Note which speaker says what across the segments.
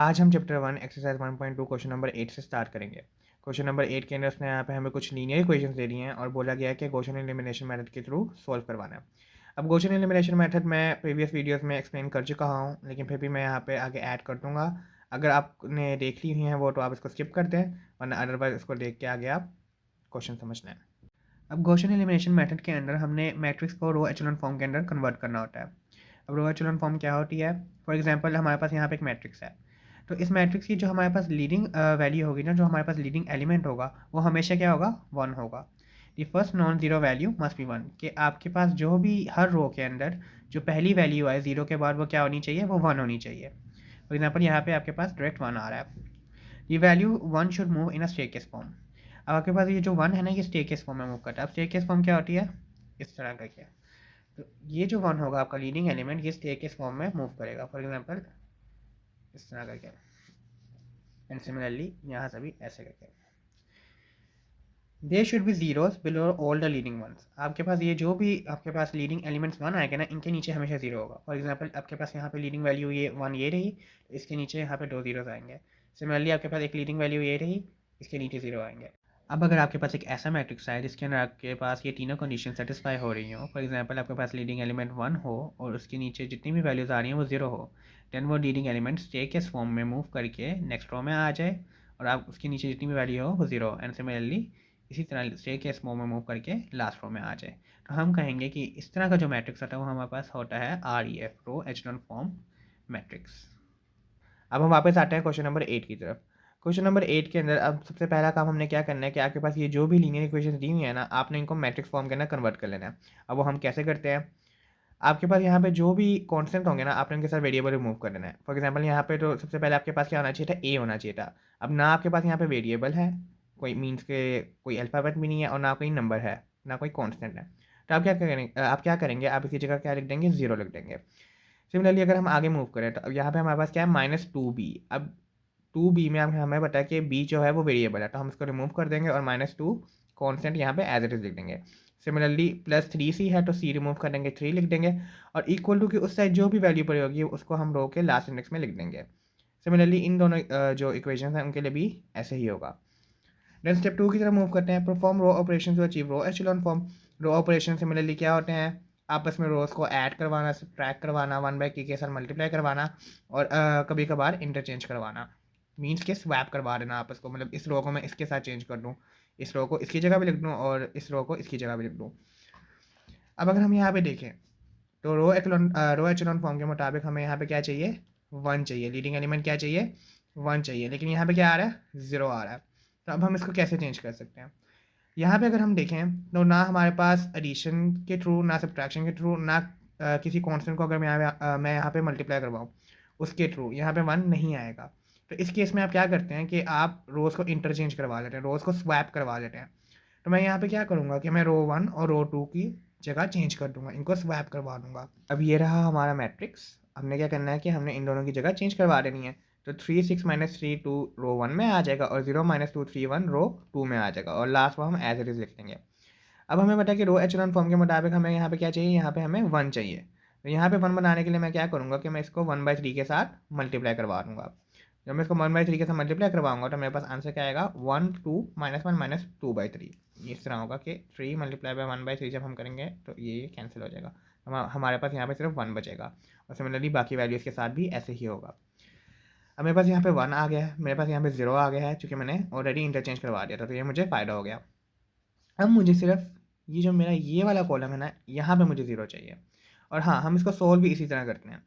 Speaker 1: आज हम chapter 1 exercise 1.2 question number 8 से स्टार्ट करेंगे। क्वेश्चन नंबर 8 के अंदर उसने यहाँ पे हमें कुछ लीनियर इक्वेशंस दे दी हैं और बोला गया है कि गॉसियन एलिमिनेशन मेथड के थ्रू सॉल्व करवाना है। अब गॉसियन एलिमिनेशन मेथड मैं प्रीवियस वीडियोस में एक्सप्लेन कर चुका हूँ, लेकिन फिर भी मैं यहाँ पे आगे ऐड कर दूँगा। अगर आपने देख ली हुई हैं वो तो आप इसको स्किप कर दें, वरना अदरवाइज इसको देख के आगे आप क्वेश्चन समझना है। अब गॉसियन एलिमिनेशन मेथड के अंदर हमने मैट्रिक्स को रो एचेलॉन फॉर्म के अंदर कन्वर्ट करना होता है। अब रो एचेलॉन फॉर्म क्या होती है? फॉर एग्जांपल हमारे पास यहाँ पे एक मैट्रिक्स है, तो इस मैट्रिक्स की जो हमारे पास लीडिंग वैल्यू होगी ना, जो हमारे पास लीडिंग एलिमेंट होगा वो हमेशा क्या होगा? 1 होगा। The first non zero value must be 1, कि आपके पास जो भी हर रो के अंदर जो पहली वैल्यू आए जीरो के बाद वो क्या होनी चाहिए? वो 1 होनी चाहिए। फॉर एग्जाम्पल यहाँ पे आपके पास डायरेक्ट 1 आ रहा है। ये value 1 should move in a staircase form. अब आपके पास ये जो 1 है ना, ये स्टेयरकेस फॉर्म में मूव करता है। अब स्टेयरकेस फॉर्म क्या होती है? इस तरह करके। तो ये जो 1 होगा आपका लीडिंग एलिमेंट, ये स्टेयरकेस फॉर्म में मूव करेगा। फॉर एग्जाम्पल इस तरह करके, एंड सिमिलरली यहाँ से भी ऐसे करके। There should be zeros below all the leading ones. आपके पास ये जो भी आपके पास लीडिंग एलिमेंट्स 1 आएगा ना, इनके नीचे हमेशा जीरो होगा। फॉर एग्जाम्पल आपके पास यहाँ पे लीडिंग वैल्यू ये 1 ये रही, तो इसके नीचे यहाँ पे 2 जीरोस आएंगे। सिमिलरली आपके पास एक लीडिंग वैल्यू ये रही, इसके नीचे जीरो आएंगे। अब अगर आपके पास एक ऐसा मैट्रिक्स है जिसके अंदर आपके पास ये तीनों कंडीशन सेटिस्फाई हो रही हो, फॉर एग्जांपल आपके पास लीडिंग एलिमेंट 1 हो और उसके नीचे जितनी भी वैल्यूज़ आ रही हैं वो 0 हो, देन वो लीडिंग एलिमेंट स्टेयरकेस फॉर्म में मूव करके नेक्स्ट रो में आ जाए और आप उसके नीचे जितनी भी वैल्यू हो वो 0, एंड सिमिलरली इसी तरह स्टेयरकेस फॉर्म में मूव करके लास्ट रो में आ जाए। तो हम कहेंगे कि इस तरह का जो मैट्रिक्स होता है वो हमारे पास होता है REF, रो एचेलॉन फॉर्म मैट्रिक्स। अब हम वापस आते हैं क्वेश्चन नंबर 8 की तरफ। क्वेश्चन नंबर 8 के अंदर अब सबसे पहला काम हमने क्या करना है कि आपके पास ये जो भी लीनियर इक्वेशंस दी हुई है ना, आपने इनको मैट्रिक्स फॉर्म के अंदर कन्वर्ट कर लेना है। अब वो हम कैसे करते हैं? आपके पास यहाँ पे जो भी कॉन्स्टेंट होंगे ना, आपने उनके साथ वेरिएबल रिमूव कर देना है। फॉर एग्जाम्पल यहाँ पे तो सबसे पहले आपके पास क्या होना चाहिए था? ए होना चाहिए था। अब ना आपके पास यहाँ पे वेरिएबल है, कोई मीन्स के कोई अल्फ़ाबेट भी नहीं है, और ना कोई नंबर है, ना कोई कॉन्स्टेंट है। तो आप क्या करेंगे? आप इसकी जगह क्या लिख देंगे? 0 लिख देंगे। सिमिलरली अगर हम आगे मूव करें तो अब यहाँ पे हमारे पास क्या है? -2b। अब 2b में हमें पता है कि b जो है वो वेरिएबल है, तो हम इसको रिमूव कर देंगे और -2 कॉन्स्टेंट यहाँ पे एज इट इज़ लिख देंगे। सिमिलरली +3c है तो c रिमूव कर देंगे, 3 लिख देंगे, और इक्वल टू की उस साइड जो भी वैल्यू पड़ी होगी उसको हम रो के लास्ट इंडेक्स में लिख देंगे। सिमिलरली इन दोनों जो इक्वेशन हैं उनके लिए भी ऐसे ही होगा। देन स्टेप 2 की तरफ मूव करते हैं। Perform row operation to achieve row echelon form. Row operation similarly क्या होते हैं? आपस में रोज को ऐड करवाना, सब्ट्रैक्ट करवाना, 1/k के साथ मल्टीप्लाई करवाना, और कभी कभार इंटरचेंज करवाना। मीन्स के स्वैप करवा देना आपस को, मतलब इस रो को मैं इसके साथ चेंज कर दूँ, इस रो को इसकी जगह भी लिख दूँ और इस रो को इसकी जगह भी लिख दूँ। अब अगर हम यहाँ पे देखें तो रो एचेलॉन फॉर्म के मुताबिक हमें यहाँ पे क्या चाहिए? 1 चाहिए। लीडिंग एलिमेंट क्या चाहिए? 1 चाहिए। लेकिन यहाँ पे क्या आ रहा है? 0 आ रहा है। तो अब हम इसको कैसे चेंज कर सकते हैं? यहाँ पे अगर हम देखें तो ना हमारे पास एडिशन के थ्रू, ना सब्ट्रैक्शन के थ्रू, ना किसी कांस्टेंट को अगर मैं यहाँ पे मल्टीप्लाई करवाऊँ उसके थ्रू यहाँ पे 1 नहीं आएगा। तो इस केस में आप क्या करते हैं कि आप रोज़ को इंटरचेंज करवा लेते हैं, रोज़ को स्वैप करवा लेते हैं। तो मैं यहाँ पे क्या करूँगा कि मैं रो 1 और रो 2 की जगह चेंज कर दूंगा, इनको स्वैप करवा दूंगा। अब ये रहा हमारा मैट्रिक्स। हमने क्या करना है कि हमने इन दोनों की जगह चेंज करवा देनी है। तो 3 6 -3 2 रो 1 में आ जाएगा और 0 -2 3 1 रो 2 में आ जाएगा, और लास्ट वो हम एज इट इज़ लिख देंगे। अब हमें पता है कि रो एचेलॉन फॉर्म के मुताबिक हमें यहाँ पे क्या चाहिए? यहाँ पे हमें 1 चाहिए। तो यहाँ पे 1 बनाने के लिए मैं क्या करूँगा कि मैं इसको 1/3 के साथ मल्टीप्लाई करवा दूँगा। जब मैं इसको 1/3 के साथ मल्टीप्लाई करवाऊँगा तो मेरे पास आंसर क्या आएगा? 1 2 -1 -2/3। इस तरह होगा कि 3 मल्टीप्लाई बाय 1/3 जब हम करेंगे तो ये कैंसिल हो जाएगा। हमारे पास यहाँ पे सिर्फ 1 बचेगा, और सिमिलरली बाकी वैल्यूज़ के साथ भी ऐसे ही होगा। अब मेरे पास यहाँ पे 1 आ गया है, मेरे पास यहाँ पे 0 आ गया है, चूँकि मैंने ऑलरेडी इंटरचेंज करवा दिया था, तो ये मुझे फ़ायदा हो गया। अब मुझे सिर्फ ये जो मेरा ये वाला कॉलम है ना, यहाँ पे मुझे 0 चाहिए। और हाँ, हम इसको सोल्व भी इसी तरह करते हैं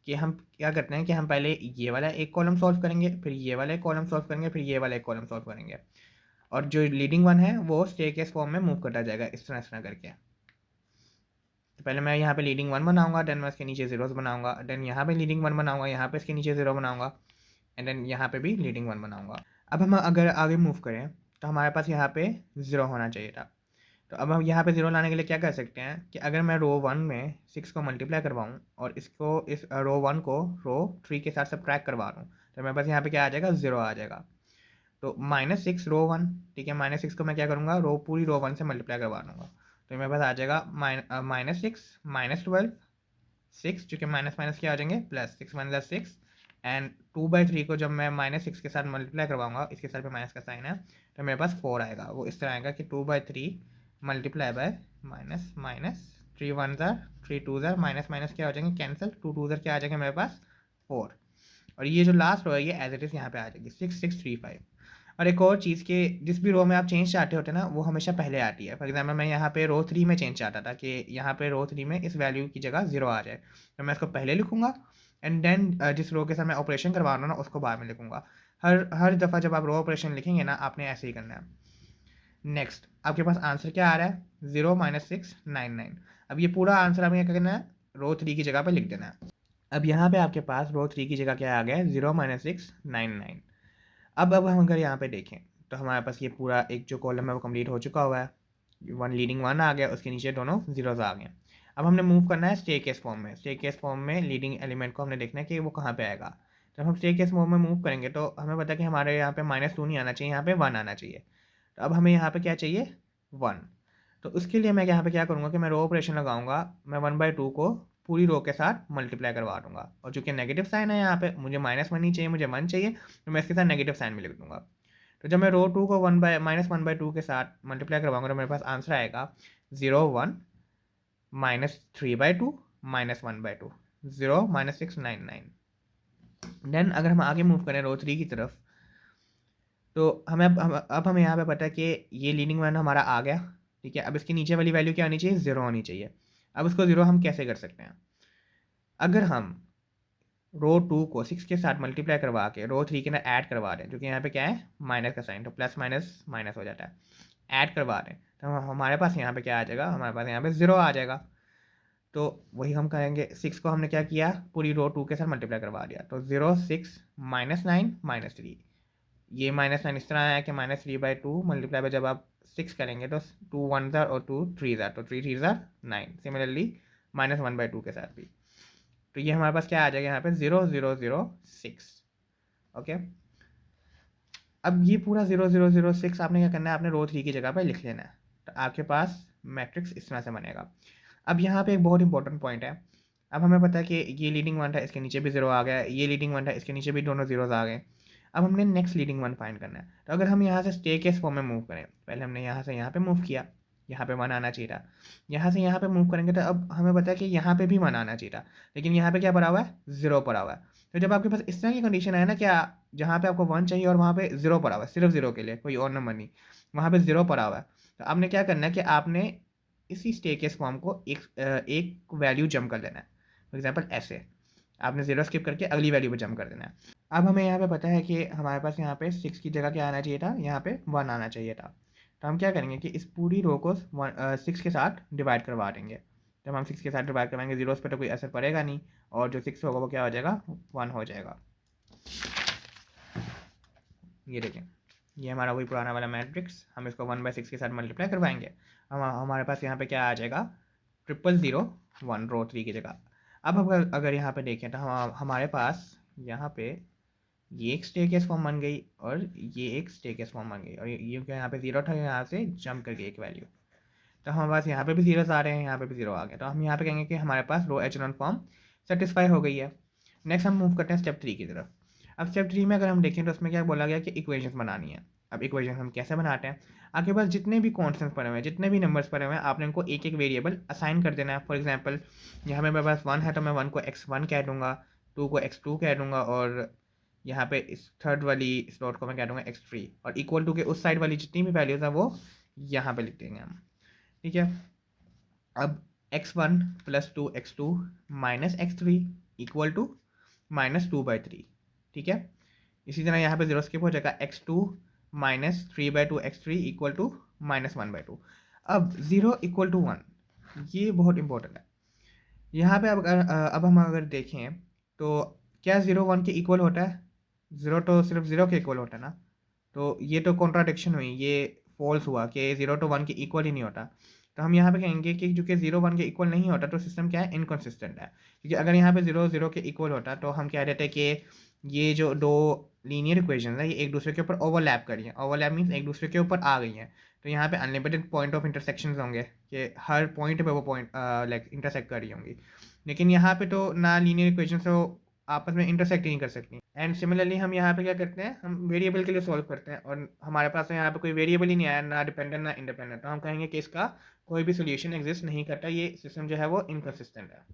Speaker 1: कि हम क्या करते हैं कि हम पहले ये वाला एक कॉलम सॉल्व करेंगे, फिर ये वाला एक कॉलम सॉल्व करेंगे, फिर ये वाला एक कॉलम सॉल्व करेंगे, और जो लीडिंग वन है वो स्टेयरकेस फॉर्म में मूव करता जाएगा इस तरह करके। तो पहले मैं यहाँ पे लीडिंग 1 बनाऊंगा, देन मैं इसके नीचे जीरोस बनाऊंगा, देन यहाँ पे लीडिंग 1 बनाऊंगा, यहाँ पे इसके नीचे 0 बनाऊंगा, एंड देन यहाँ पे भी लीडिंग 1 बनाऊंगा। अब हम अगर आगे मूव करें तो हमारे पास यहाँ पे 0 होना चाहिए था। तो अब हम यहाँ पे 0 लाने के लिए क्या कर सकते हैं कि अगर मैं रो 1 में 6 को मल्टीप्लाई करवाऊँ और इसको इस रो 1 को रो 3 के साथ सब्ट्रैक्ट करवा दूँ, तो मेरे पास यहाँ पे क्या आ जाएगा? 0 आ जाएगा। तो -6 रो 1, ठीक है, -6 को मैं क्या करूँगा? पूरी रो 1 से मल्टीप्लाई करवा दूँगा, तो मेरे पास आ जाएगा -6 -12 6, चूँकि माइनस माइनस क्या आ जाएंगे? +6 - 6 एंड 2/3 को जब मैं -6 के साथ मल्टीप्लाई करवाऊंगा, इसके साथ पे माइनस का साइन है, तो मेरे पास 4 आएगा। वो इस तरह आएगा कि 2/3 मल्टीप्लाई बाय माइनस माइनस 3 1 ज़ार 3 2 ज़ार माइनस माइनस क्या हो जाएंगे कैंसिल, 2 2 ज़ार क्या आ जाएगा मेरे पास 4। और ये जो लास्ट रो है ये एज इट इज़ यहाँ पे आ जाएगी 6 6 3 5। और एक और चीज़ कि जिस भी रो में आप चेंज चाहते होते हैं ना वो हमेशा पहले आती है। फॉर एग्जांपल मैं यहाँ पे रो 3 में चेंज चाहता था कि यहाँ पे रो 3 में इस वैल्यू की जगह 0 आ जाए, तो मैं इसको पहले लिखूंगा एंड देन जिस रो के साथ मैं ऑपरेशन करवा रहा हूँ ना उसको बाद में लिखूंगा। हर दफ़ा जब आप रो ऑपरेशन लिखेंगे ना आपने ऐसे ही करना है। नेक्स्ट आपके पास आंसर क्या आ रहा है 0 -6 9 9। अब ये पूरा आंसर आपने क्या करना है रो 3 की जगह पर लिख देना है। अब यहाँ पे आपके पास रो 3 की जगह क्या आ गया है 0 -6 9 9। अब हम अगर यहाँ पे देखें तो हमारे पास ये पूरा एक जो कॉलम है वो कंप्लीट हो चुका हुआ है। वन लीडिंग वन आ गया, उसके नीचे दोनों जीरोज आ गए। अब हमने मूव करना है स्टेकेस फॉर्म में। स्टेकेस फॉर्म में लीडिंग एलिमेंट को हमने देखना है कि वो कहाँ पे आएगा। जब हम स्टेकेस फॉर्म में मूव करेंगे तो हमें पता है कि हमारे यहाँ पे -2 नहीं आना चाहिए, यहाँ पे 1 आना चाहिए। तो अब हमें यहाँ पे क्या चाहिए 1। तो उसके लिए मैं यहाँ पे क्या करूँगा कि मैं रो ऑपरेशन लगाऊंगा, मैं 1/2 को पूरी रो के साथ मल्टीप्लाई करवा दूंगा। और चूंकि नेगेटिव साइन है यहाँ पे, मुझे -1 नहीं चाहिए, मुझे 1 चाहिए, तो मैं इसके साथ नेगेटिव साइन भी लिख दूंगा। तो जब मैं रो 2 को -1/2 के साथ मल्टीप्लाई करवाऊंगा तो मेरे पास आंसर आएगा 0 1 -3/2 -1/2 0 -6 9 9। देन अगर हम आगे मूव करें रो 3 की तरफ तो अब हमें यहाँ पे पता है कि ये लीडिंग वन हमारा आ गया, ठीक है। अब इसके नीचे वाली वैल्यू क्या आनी चाहिए 0 होनी चाहिए। अब उसको 0 हम कैसे कर सकते हैं, अगर हम रो 2 को 6 के साथ मल्टीप्लाई करवा के रो 3 के अंदर ऐड करवा दें, क्योंकि यहाँ पे क्या है माइनस का साइन, तो प्लस माइनस माइनस हो जाता है, ऐड करवा दें तो हमारे पास यहाँ पे क्या आ जाएगा, हमारे पास यहाँ पे 0 आ जाएगा। तो वही हम करेंगे, 6 को हमने क्या किया पूरी रो 2 के साथ मल्टीप्लाई करवा दिया, तो 0 6 -9 -3। ये -9 इस तरह आया कि -3/2 मल्टीप्लाई बाय जब आप 6 करेंगे तो 2 1 ज़ार और 2 3 ज़ार, तो 3 3 ज़ार 9। सिमिलरली -1/2 के साथ भी, तो ये हमारे पास क्या आ जाएगा यहाँ पे 0 0 0 6। ओके, अब ये पूरा 0 0 0 6 आपने क्या करना है, आपने रो 3 की जगह पर लिख लेना है, तो आपके पास मैट्रिक्स इस तरह से बनेगा। अब यहाँ पे एक बहुत इंपॉर्टेंट पॉइंट है। अब हमें पता है कि ये लीडिंग वन था, इसके नीचे भी 0 आ गया, ये लीडिंग वन था, इसके नीचे भी दोनों जीरोज आ गए। अब हमने नेक्स्ट लीडिंग वन फाइंड करना है। तो अगर हम यहाँ से स्टेकेस फॉर्म में मूव करें, पहले हमने यहाँ से यहाँ पे मूव किया, यहाँ पे 1 आना चाहिए था। यहाँ से यहाँ पे मूव करेंगे तो अब हमें पता है कि यहाँ पे भी 1 आना चाहिए था, लेकिन यहाँ पे क्या पड़ा हुआ है 0 पड़ा हुआ है। तो जब आपके पास इस तरह की कंडीशन है ना, क्या जहाँ पे आपको 1 चाहिए और वहाँ पे 0 पड़ा हुआ है, सिर्फ 0 के लिए, कोई और नंबर नहीं, वहाँ पे 0 पड़ा हुआ है, तो आपने क्या करना है कि आपने इसी स्टेकेस फॉर्म को एक वैल्यू जंप कर लेना है। फॉर एग्जाम्पल ऐसे आपने 0 स्किप करके अगली वैल्यू पे जंप कर देना है। अब हमें यहाँ पे पता है कि हमारे पास यहाँ पे 6 की जगह क्या आना चाहिए था, यहाँ पे 1 आना चाहिए था। तो हम क्या करेंगे कि इस पूरी रो को 6 के साथ डिवाइड करवा देंगे। जब हम 6 के साथ डिवाइड करवाएंगे जीरोस पे तो कोई असर पड़ेगा नहीं, और जो 6 होगा वो क्या हो जाएगा 1 हो जाएगा। ये देखें, ये हमारा वही पुराना वाला मैट्रिक्स, हम इसको 1/6 के साथ मल्टीप्लाई करवाएंगे, हमारे पास यहाँ पे क्या आ जाएगा 0 0 0 1 रो 3 की जगह। अब अगर यहाँ पे देखें तो हमारे पास यहाँ पे ये एक स्टेकेस फॉर्म बन गई और ये एक स्टेकेस फॉर्म बन गई, और ये क्या यहाँ पे 0 था, यहाँ से जंप कर गई एक वैल्यू, तो हमारे पास यहाँ पे भी जीरोस आ रहे हैं, यहाँ पे भी 0 आ गया। तो हम यहाँ पे कहेंगे कि हमारे पास रो एचेलॉन फॉर्म सेटिस्फाई हो गई है। नेक्स्ट हम मूव करते हैं स्टेप 3 की तरफ। अब स्टेप 3 में अगर हम देखें तो उसमें क्या बोला गया कि इक्वेशन बनानी है। अब इक्वेशन हम कैसे बनाते हैं, आपके पास जितने भी कॉन्स्टेंट्स पड़े हुए हैं, जितने भी नंबर्स पड़े हुए हैं, आपने उनको एक एक वेरिएबल असाइन कर देना है। फॉर एग्जाम्पल यहाँ पे मेरे पास 1 है तो मैं 1 को x1 कह दूँगा, 2 को x2 कह दूँगा, और यहाँ पे इस थर्ड वाली स्लॉट को मैं कह दूँगा x3, और इक्वल टू के उस साइड वाली जितनी भी वैल्यूज़ हैं वो यहाँ पे लिख देंगे हम, ठीक है। अब x1 + 2x2 - x3 equal to -2/3, ठीक है। इसी तरह यहाँ पे 0 स्किप हो जाएगा, x2 - 3/2 x3 इक्वल टू -1/2। अब 0 = 1, ये बहुत इंपॉर्टेंट है। यहाँ पे अब हम अगर देखें तो क्या 0 1 के इक्वल होता है, 0 तो सिर्फ 0 के इक्वल होता है ना, तो ये तो कॉन्ट्राडिक्शन हुई, ये फॉल्स हुआ कि 0 तो 1 के इक्वल ही नहीं होता। तो हम यहाँ पे कहेंगे कि चूंकि 0 1 के इक्वल नहीं होता तो सिस्टम क्या है इनकन्सिस्टेंट है, क्योंकि अगर यहाँ पे 0 0 के इक्वल होता तो हम कह देते कि ये जो दो लीनियर इक्वेशन है ये एक दूसरे के ऊपर ओवरलैप कर रही हैं, ओवरलैप मीन्स एक दूसरे के ऊपर आ गई हैं, तो यहाँ पे अनलिमिटेड पॉइंट ऑफ इंटरसेक्शन होंगे कि हर पॉइंट पे वो पॉइंट लाइक इंटरसेक्ट कर रही होंगी। लेकिन यहाँ पे तो ना लीनियर इक्वेशन तो आपस में इंटरसेक्ट ही नहीं कर सकती। एंड सिमिलरली हम यहाँ पे क्या करते हैं, हम वेरिएबल के लिए सॉल्व करते हैं और हमारे पास तो यहाँ पे कोई वेरिएबल ही नहीं आया, ना डिपेंडेंट ना इंडिपेंडेंट, तो हम कहेंगे कि इसका कोई भी सोल्यूशन एग्जिस्ट नहीं करता, ये सिस्टम जो है वो इनकन्सिस्टेंट है।